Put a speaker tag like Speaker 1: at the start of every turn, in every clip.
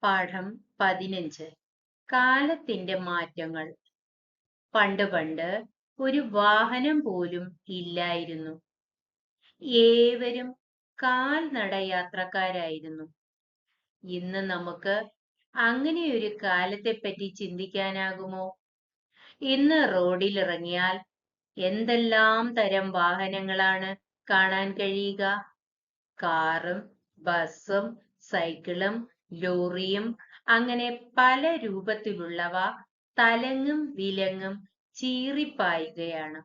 Speaker 1: പാഠം 15. കാലത്തിന്റെ മാറ്റങ്ങൾ. പണ്ട് ഒരു വാഹനം പോലും ഇല്ലായിരുന്നു. ഏവരും കാൽനടയാത്രക്കാരായിരുന്നു. ഇന്ന് നമുക്ക് അങ്ങനെയൊരു കാലത്തെപ്പറ്റി ചിന്തിക്കാനാകുമോ? ഇന്ന് റോഡിലിറങ്ങിയാൽ എന്തെല്ലാം തരം വാഹനങ്ങളാണ് കാണാൻ കഴിയുക? കാറും ബസ്സും സൈക്കിളും ലോറിയും അങ്ങനെ പല രൂപത്തിലുള്ളവ തലങ്ങും വിലങ്ങും ചീറിപ്പായുകയാണ്.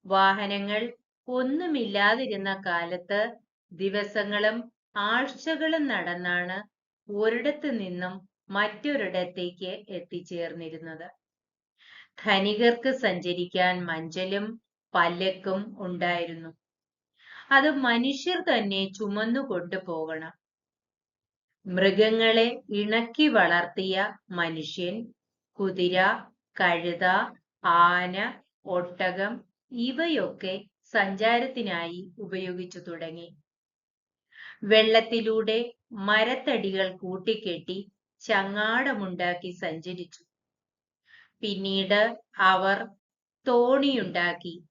Speaker 1: വാഹനങ്ങൾ ഒന്നുമില്ലാതിരുന്ന കാലത്ത് ദിവസങ്ങളും ആഴ്ചകളും നടന്നാണ് ഒരിടത്തു നിന്നും മറ്റൊരിടത്തേക്ക് എത്തിച്ചേർന്നിരുന്നത്. ധനികർക്ക് സഞ്ചരിക്കാൻ മഞ്ചലും പല്ലക്കും ഉണ്ടായിരുന്നു. അത് മനുഷ്യർ തന്നെ ചുമന്നു കൊണ്ടുപോകണം. മൃഗങ്ങളെ ഇണക്കി വളർത്തിയ മനുഷ്യൻ കുതിര, കഴുത, ആന, ഒട്ടകം ഇവയൊക്കെ സഞ്ചാരത്തിനായി ഉപയോഗിച്ചു തുടങ്ങി. വെള്ളത്തിലൂടെ മരത്തടികൾ കൂട്ടിക്കെട്ടി ചങ്ങാടമുണ്ടാക്കി സഞ്ചരിച്ചു. പിന്നീട് അവർ തോണിയുണ്ടാക്കി.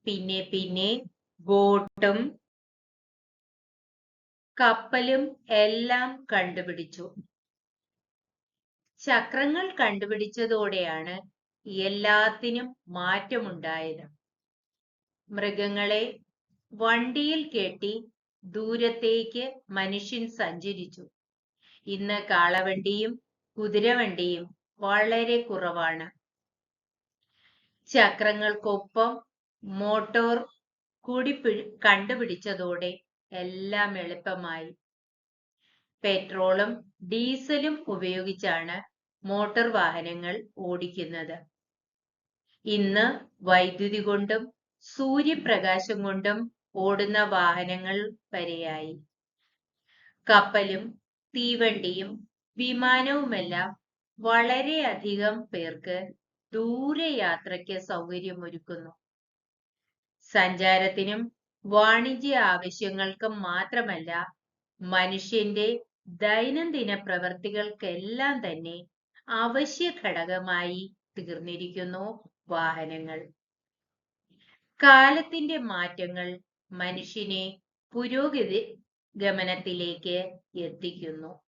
Speaker 1: പിന്നെ ബോട്ടും കപ്പലും എല്ലാം കണ്ടുപിടിച്ചു. ചക്രങ്ങൾ കണ്ടുപിടിച്ചതോടെയാണ് എല്ലാത്തിനും മാറ്റമുണ്ടായത്. മൃഗങ്ങളെ വണ്ടിയിൽ കെട്ടി ദൂരത്തേക്ക് മനുഷ്യൻ സഞ്ചരിച്ചു. ഇന്ന് കാളവണ്ടിയും കുതിരവണ്ടിയും വളരെ കുറവാണ്. ചക്രങ്ങൾക്കൊപ്പം മോട്ടോർ കൂടി കണ്ടുപിടിച്ചതോടെ എല്ലാം എളുപ്പമായി. പെട്രോളും ഡീസലും ഉപയോഗിച്ചാണ് മോട്ടോർ വാഹനങ്ങൾ ഓടിക്കുന്നത്. ഇന്ന് വൈദ്യുതി കൊണ്ടും സൂര്യപ്രകാശം കൊണ്ടും ഓടുന്ന വാഹനങ്ങൾ വരെയായി. കപ്പലും തീവണ്ടിയും വിമാനവുമെല്ലാം വളരെയധികം പേർക്ക് ദൂരയാത്രയ്ക്ക് സൗകര്യമൊരുക്കുന്നു. സഞ്ചാരത്തിനും വാണിജ്യ ആവശ്യങ്ങൾക്കും മാത്രമല്ല, മനുഷ്യന്റെ ദൈനംദിന പ്രവർത്തികൾക്കെല്ലാം തന്നെ അവശ്യ ഘടകമായി തീർന്നിരിക്കുന്നു വാഹനങ്ങൾ. കാലത്തിന്റെ മാറ്റങ്ങൾ മനുഷ്യനെ പുരോഗമനത്തിലേക്ക് എത്തിക്കുന്നു.